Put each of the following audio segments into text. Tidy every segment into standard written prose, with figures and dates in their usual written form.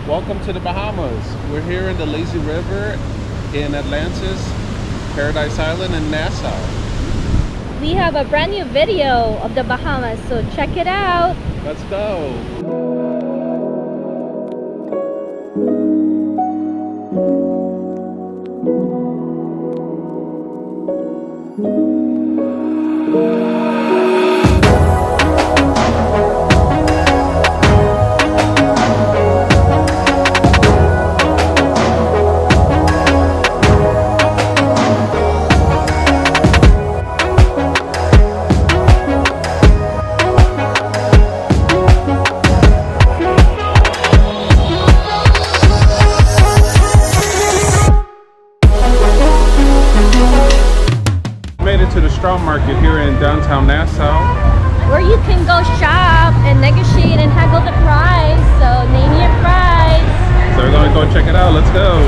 Welcome to the Bahamas. We're here in the Lazy River in Atlantis, Paradise Island, and Nassau. We have a brand new video of the Bahamas, so check it out. Let's go. To the straw market here in downtown Nassau, where you can go shop and negotiate and haggle the price. So name your price. So we're gonna go check it out. Let's go.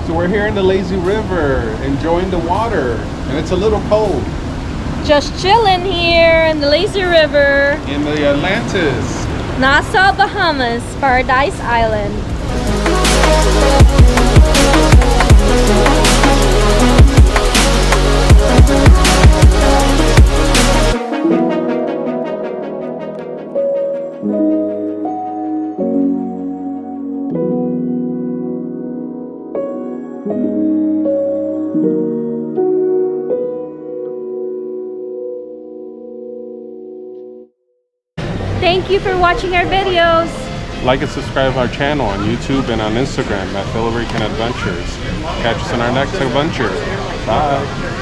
We're here in the Lazy River, enjoying the water, and it's a little cold. Just chilling here in the Lazy River. In the Atlantis. Nassau, Bahamas, Paradise Island. Thank you for watching our videos. Like and subscribe our channel on YouTube and on Instagram at Philarican Adventures. Catch us in our next adventure. Bye.